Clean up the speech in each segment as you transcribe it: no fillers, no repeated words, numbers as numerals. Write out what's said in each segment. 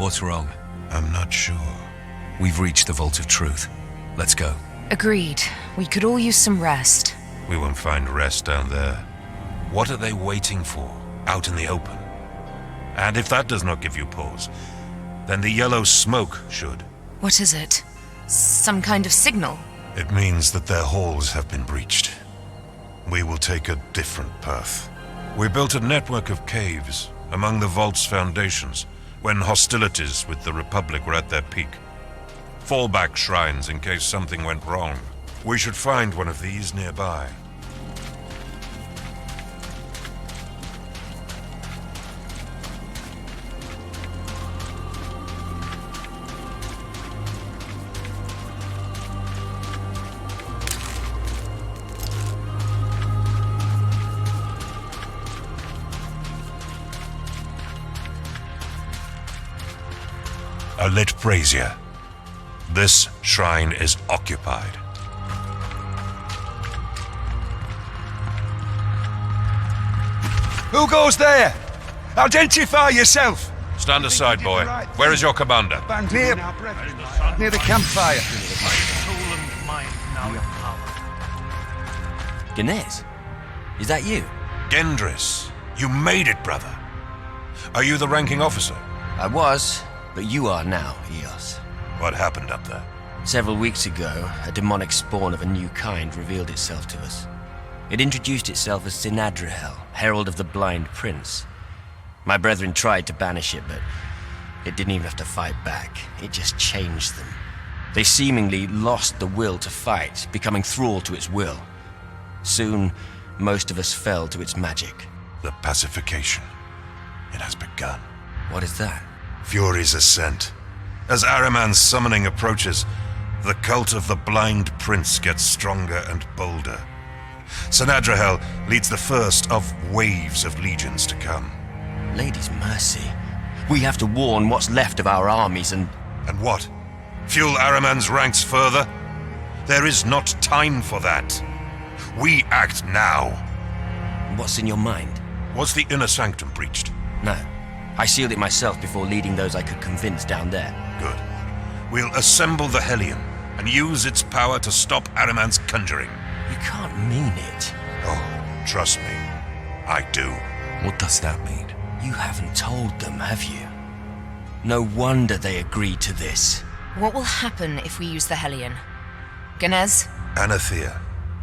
What's wrong? I'm not sure. We've reached the Vault of Truth. Let's go. Agreed. We could all use some rest. We won't find rest down there. What are they waiting for, out in the open? And if that does not give you pause, then the yellow smoke should. What is it? Some kind of signal? It means that their halls have been breached. We will take a different path. We built a network of caves among the Vault's foundations when hostilities with the Republic were at their peak. Fallback shrines in case something went wrong. We should find one of these nearby. A lit brazier. This shrine is occupied. Who goes there? Identify yourself! Stand aside, boy. Where is your commander? Near the campfire. Ganes? Is that you? Gendris, you made it, brother. Are you the ranking officer? I was, but you are now, Eos. What happened up there? Several weeks ago, a demonic spawn of a new kind revealed itself to us. It introduced itself as Sinadrihel, Herald of the Blind Prince. My brethren tried to banish it, but it didn't even have to fight back. It just changed them. They seemingly lost the will to fight, becoming thrall to its will. Soon, most of us fell to its magic. The pacification. It has begun. What is that? Fury's ascent. As Ahriman's summoning approaches, the cult of the Blind Prince gets stronger and bolder. Sinadrihel leads the first of waves of legions to come. Lady's mercy. We have to warn what's left of our armies and... And what? Fuel Ahriman's ranks further? There is not time for that. We act now. What's in your mind? Was the inner sanctum breached? No. I sealed it myself before leading those I could convince down there. Good. We'll assemble the Hellion and use its power to stop Ahriman's conjuring. You can't mean it. Oh, trust me. I do. What does that mean? You haven't told them, have you? No wonder they agreed to this. What will happen if we use the Hellion? Ganes? Anathea,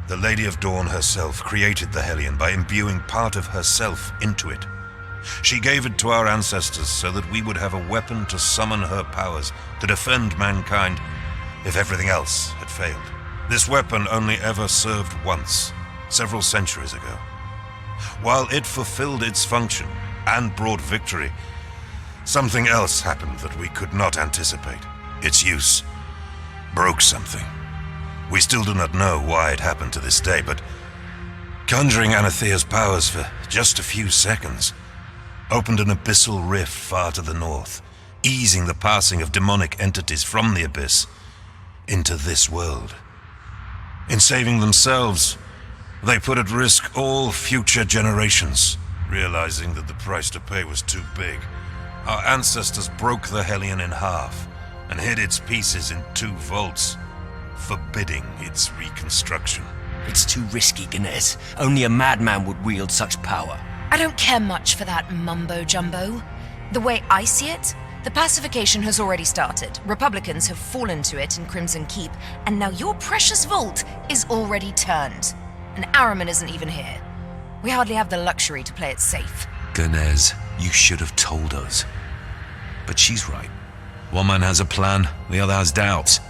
the Lady of Dawn herself, created the Hellion by imbuing part of herself into it. She gave it to our ancestors so that we would have a weapon to summon her powers to defend mankind if everything else had failed. This weapon only ever served once, several centuries ago. While it fulfilled its function and brought victory, something else happened that we could not anticipate. Its use broke something. We still do not know why it happened to this day, but conjuring Anathea's powers for just a few seconds opened an abyssal rift far to the north, easing the passing of demonic entities from the abyss into this world. In saving themselves, they put at risk all future generations. Realizing that the price to pay was too big, our ancestors broke the Hellion in half and hid its pieces in 2 vaults, forbidding its reconstruction. It's too risky, Ganes. Only a madman would wield such power. I don't care much for that mumbo-jumbo. The way I see it, the pacification has already started. Republicans have fallen to it in Crimson Keep, and now your precious vault is already turned. And Ahriman isn't even here. We hardly have the luxury to play it safe. Ganes, you should have told us. But she's right. One man has a plan, the other has doubts.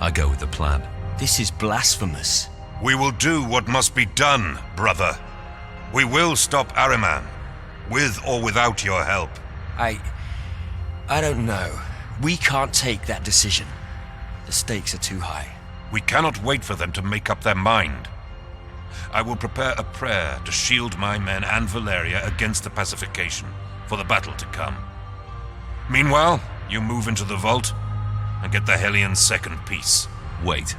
I go with the plan. This is blasphemous. We will do what must be done, brother. We will stop Ahriman, with or without your help. I don't know. We can't take that decision. The stakes are too high. We cannot wait for them to make up their mind. I will prepare a prayer to shield my men and Valeria against the pacification for the battle to come. Meanwhile, you move into the vault and get the Hellion's second piece. Wait,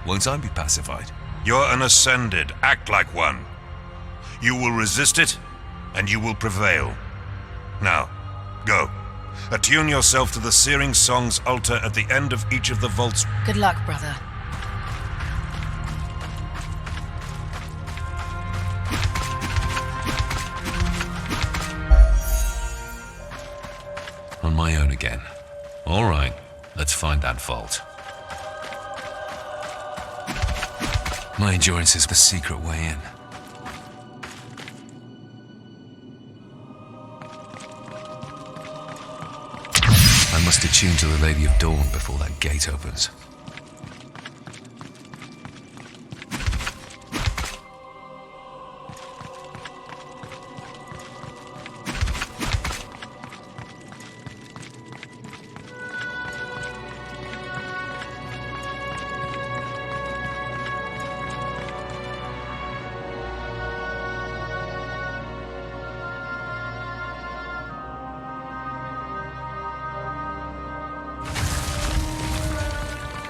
won't I be pacified? You're an Ascended. Act like one. You will resist it, and you will prevail. Now, go. Attune yourself to the Searing Song's altar at the end of each of the vaults. Good luck, brother. On my own again. All right, let's find that vault. My endurance is the secret way in. I must attune to the Lady of Dawn before that gate opens.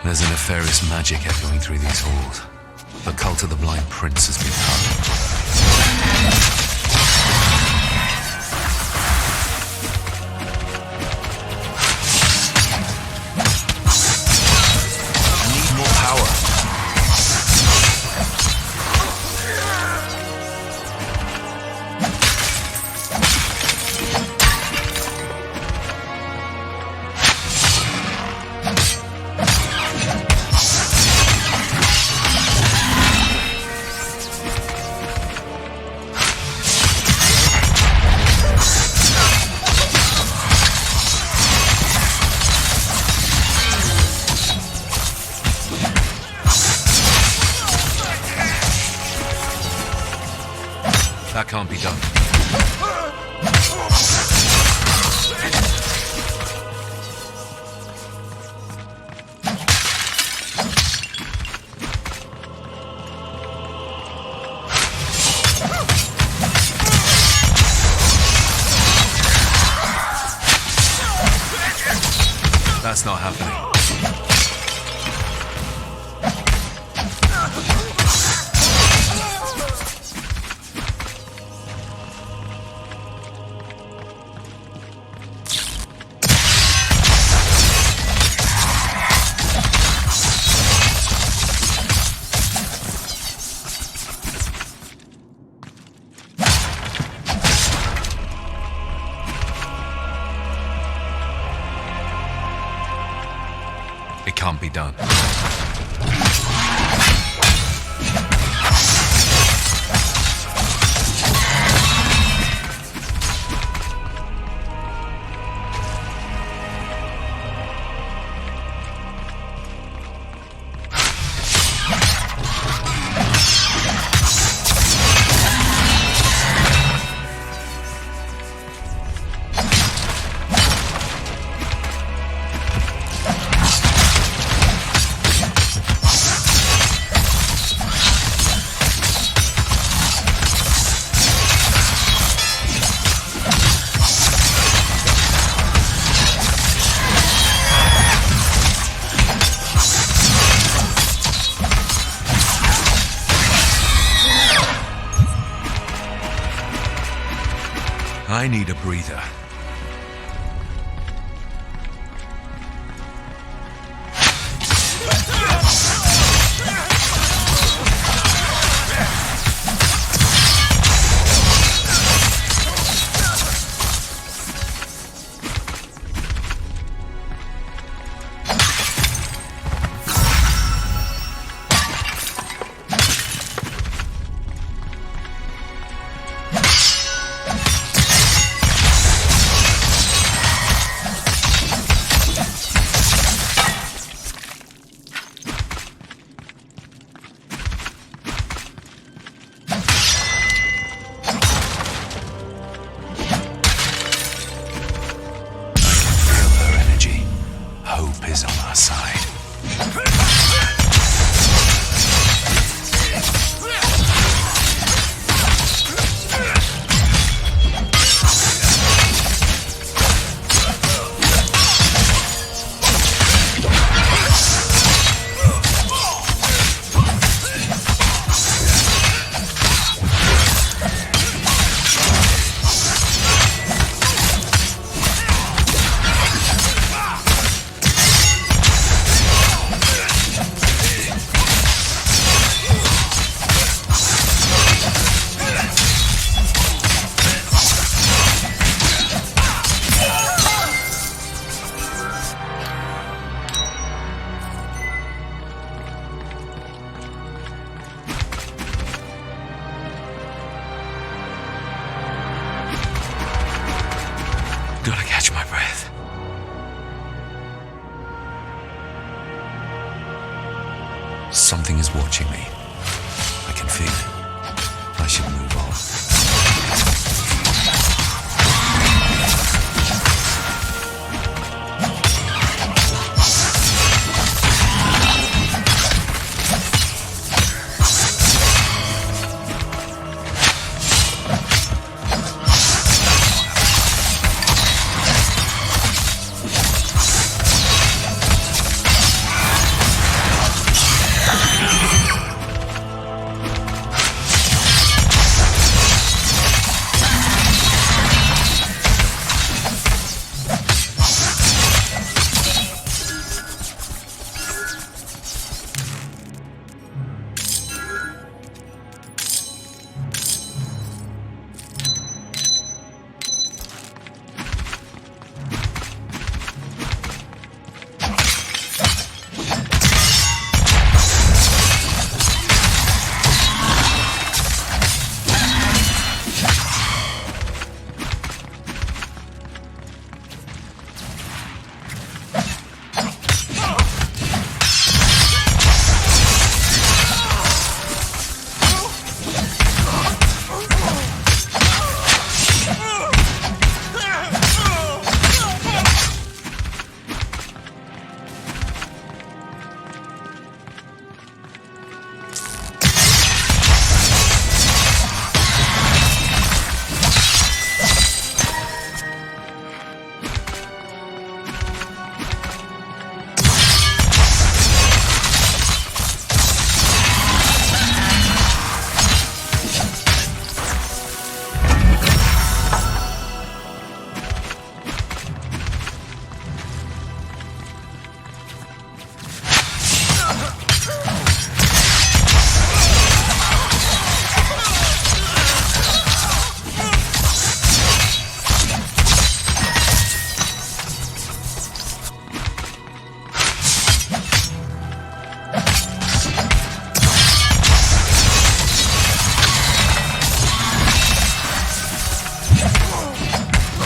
There's a nefarious magic echoing through these halls. The cult of the Blind Prince has been I need more power. That can't be done. That's not happening. It can't be done. I need a breather. Gotta catch my breath. Something is watching me. I can feel it. I should move on.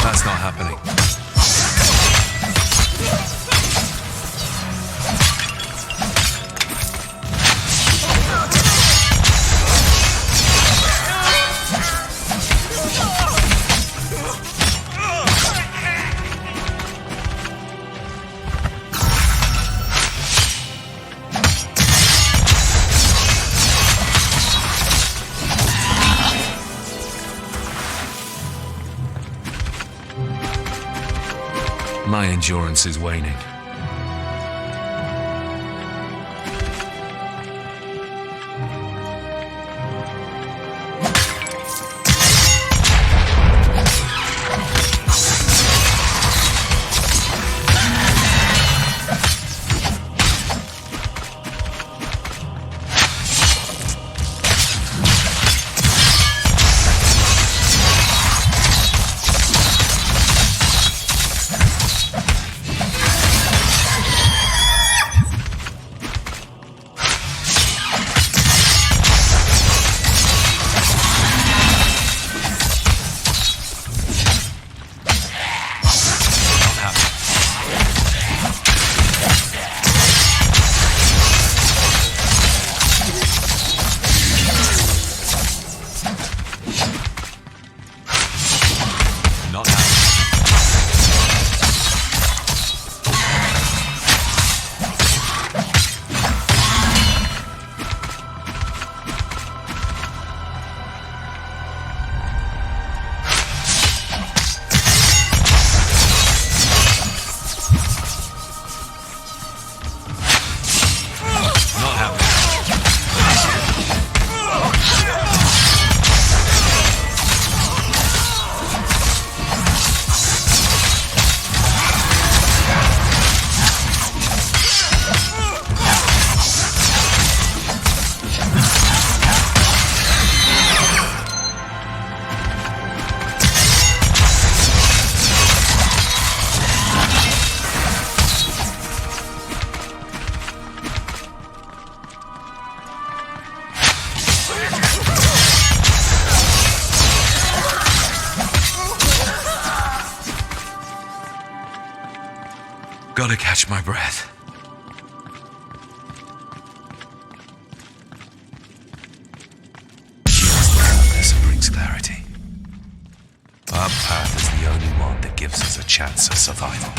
That's not happening. My endurance is waning. Gotta catch my breath. This brings clarity. Our path is the only one that gives us a chance of survival.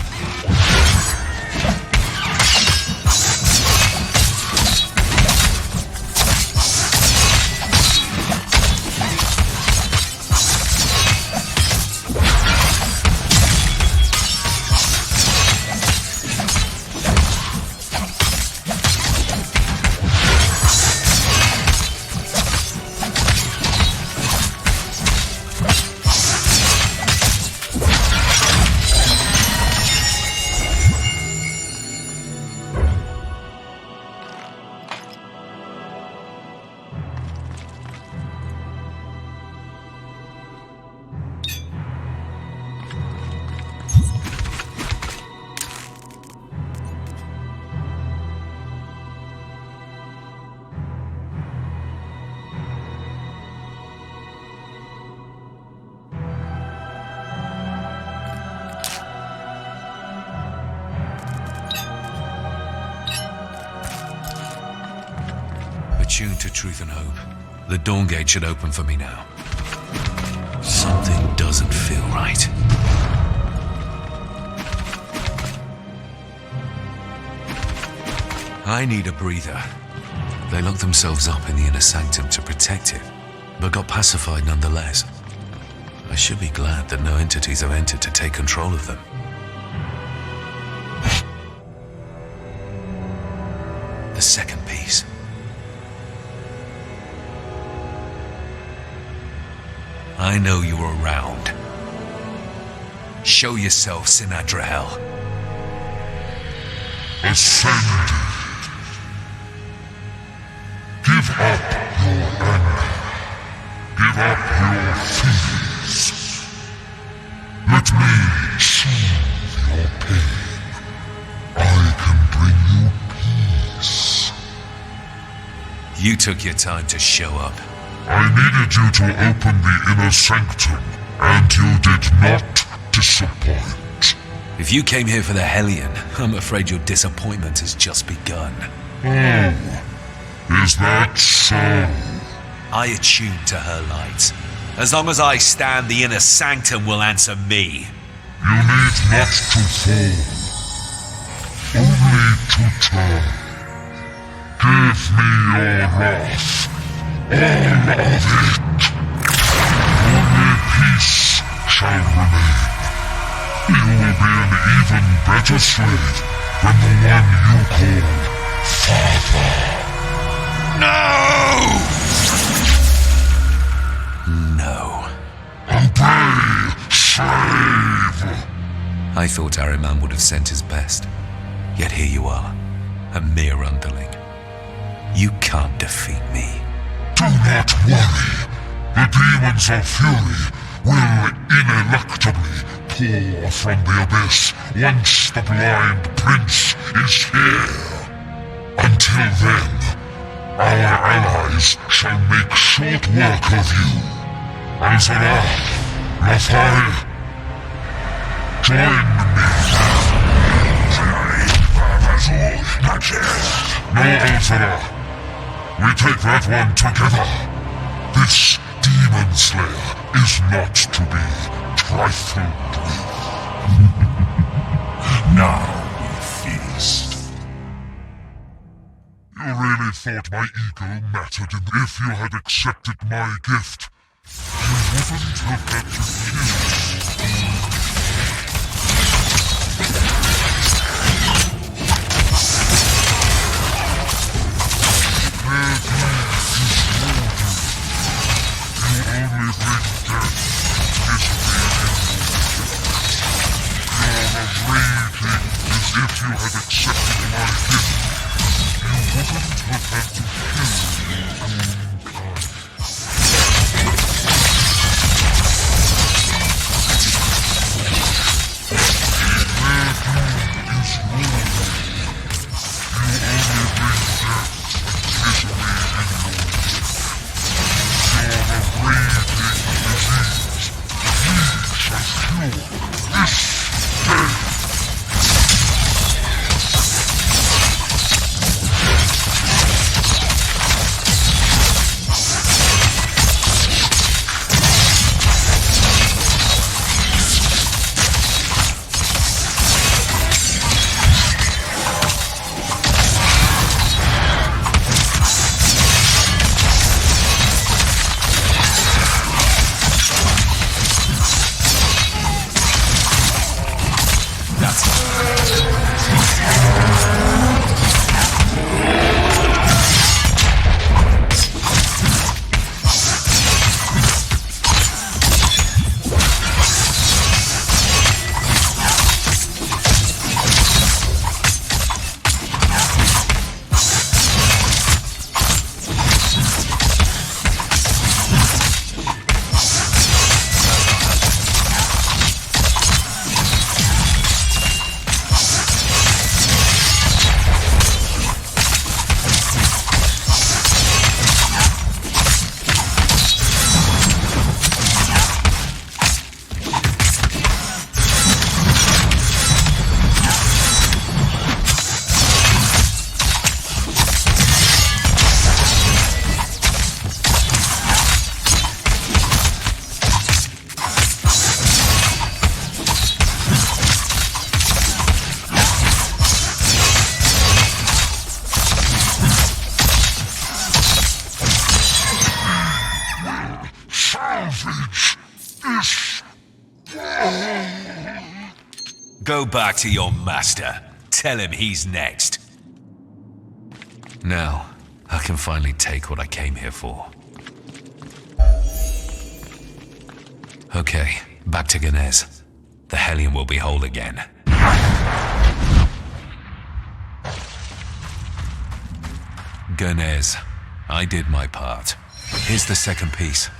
Attuned to truth and hope. The Dawn Gate should open for me now. Something doesn't feel right. I need a breather. They locked themselves up in the inner sanctum to protect it, but got pacified nonetheless. I should be glad that no entities have entered to take control of them. The second piece. I know you're around. Show yourself, Sinadrahel. Ascended. Give up your anger. Give up your fears. Let me soothe your pain. I can bring you peace. You took your time to show up. I needed you to open the inner sanctum, and you did not disappoint. If you came here for the Hellion, I'm afraid your disappointment has just begun. Oh, is that so? I attune to her light. As long as I stand, the inner sanctum will answer me. You need not to fall, only to turn. Give me your wrath. All of it. Only peace shall remain. You will be an even better slave than the one you call Father. No! No. Obey, slave! I thought Ahriman would have sent his best. Yet here you are, a mere underling. You can't defeat me. Do not worry. The demons of fury will ineluctably pour from the abyss once the blind prince is here. Until then, our allies shall make short work of you. Alzara, Lafai, join me. No, Alzara. We take that one together. This demon slayer is not to be trifled with. Now we feast. You really thought my ego mattered if you had accepted my gift. You wouldn't have had to kill. If you had accepted my gift, you wouldn't have had to kill mankind. Their doom is wrong. You only bring death and misery in your wake. You're a raging disease. We shall cure this day. salvage this world. Go back to your master. Tell him he's next. Now, I can finally take what I came here for. Okay, back to Ganez. The Hellion will be whole again. Ganez, I did my part. Here's the second piece.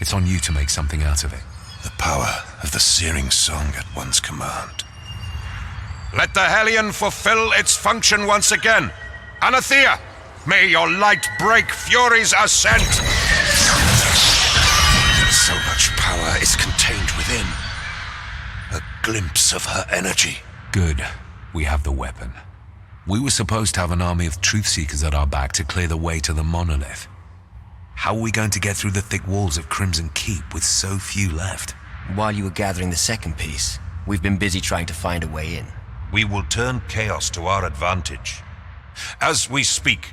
It's on you to make something out of it. The power of the searing song at one's command. Let the Hellion fulfill its function once again. Anathea, may your light break Fury's ascent! So much power is contained within. A glimpse of her energy. Good. We have the weapon. We were supposed to have an army of Truthseekers at our back to clear the way to the monolith. How are we going to get through the thick walls of Crimson Keep with so few left? While you were gathering the second piece, we've been busy trying to find a way in. We will turn chaos to our advantage. As we speak,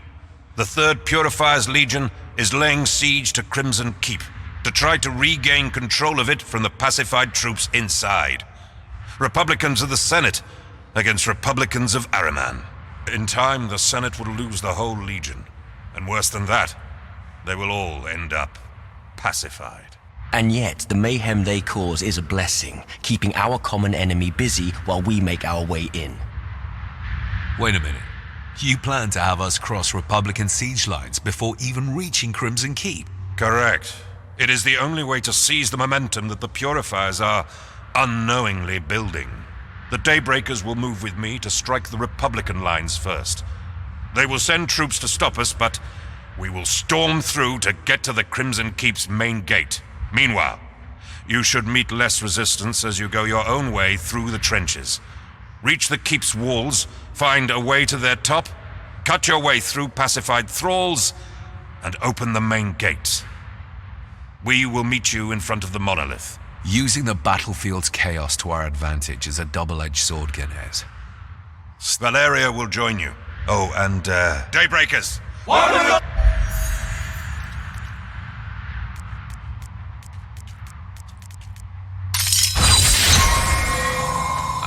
the 3rd Purifier's Legion is laying siege to Crimson Keep to try to regain control of it from the pacified troops inside. Republicans of the Senate against Republicans of Ahriman. In time, the Senate will lose the whole Legion. And worse than that, they will all end up pacified. And yet, the mayhem they cause is a blessing, keeping our common enemy busy while we make our way in. Wait a minute. You plan to have us cross Republican siege lines before even reaching Crimson Keep? Correct. It is the only way to seize the momentum that the Purifiers are unknowingly building. The Daybreakers will move with me to strike the Republican lines first. They will send troops to stop us, but we will storm through to get to the Crimson Keep's main gate. Meanwhile, you should meet less resistance as you go your own way through the trenches. Reach the Keep's walls, find a way to their top, cut your way through pacified thralls, and open the main gates. We will meet you in front of the monolith. Using the battlefield's chaos to our advantage is a double-edged sword, Ganez. Valeria will join you. Oh, and, Daybreakers!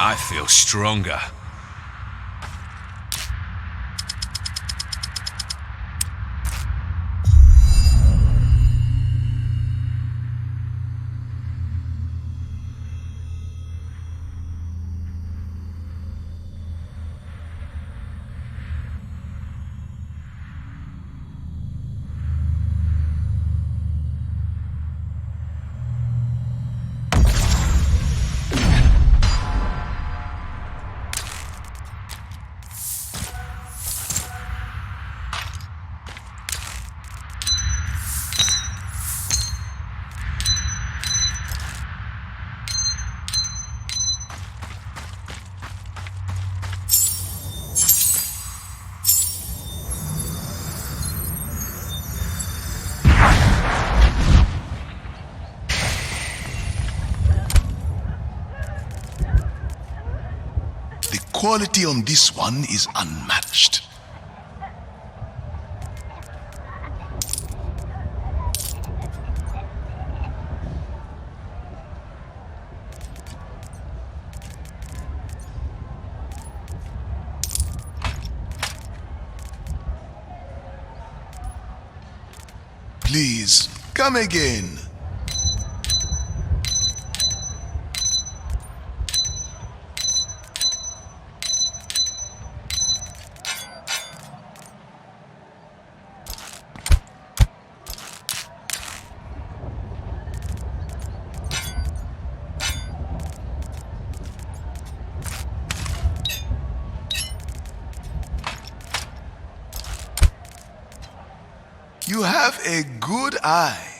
I feel stronger. Quality on this one is unmatched. Please, come again. You have a good eye.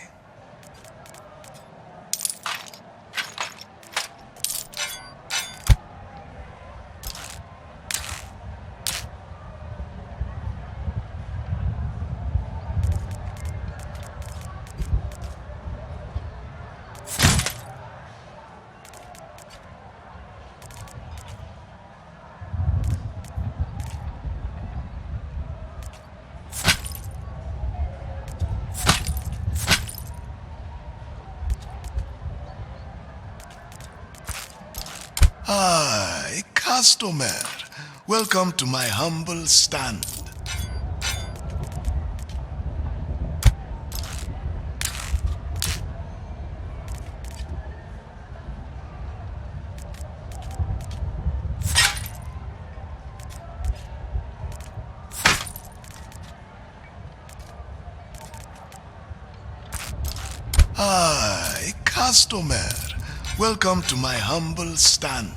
customer. Welcome to my humble stand. Hi, customer. Welcome to my humble stand.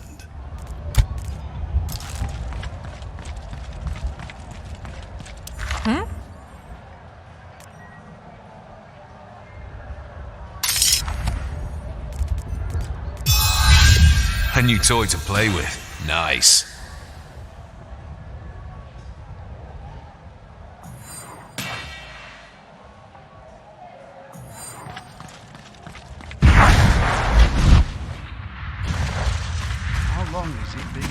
A new toy to play with. Nice. How long has it been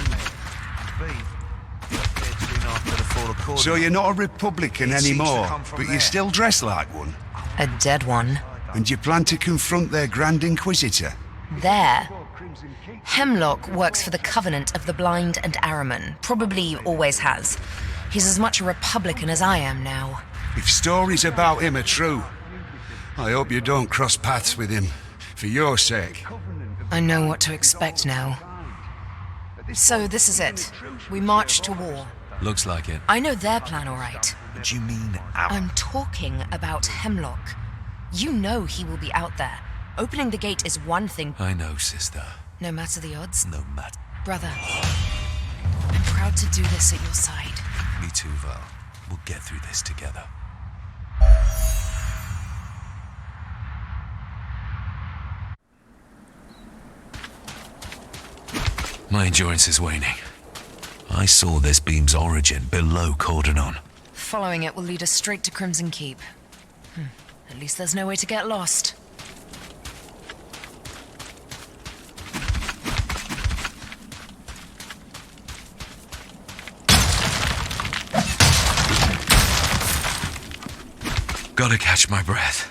there? So you're not a Republican anymore, but you still dress like one? A dead one. And you plan to confront their Grand Inquisitor? There. Hemlock works for the Covenant of the Blind and Araman. Probably always has. He's as much a Republican as I am now. If stories about him are true, I hope you don't cross paths with him, for your sake. I know what to expect now. So this is it. We march to war. Looks like it. I know their plan all right. What do you mean, out? I'm talking about Hemlock. You know he will be out there. Opening the gate is one thing. I know, sister. No matter the odds. No matter. Brother, I'm proud to do this at your side. Me too, Val. We'll get through this together. My endurance is waning. I saw this beam's origin below Cordonon. Following it will lead us straight to Crimson Keep. At least there's no way to get lost. Gotta catch my breath.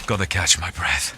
Gotta catch my breath.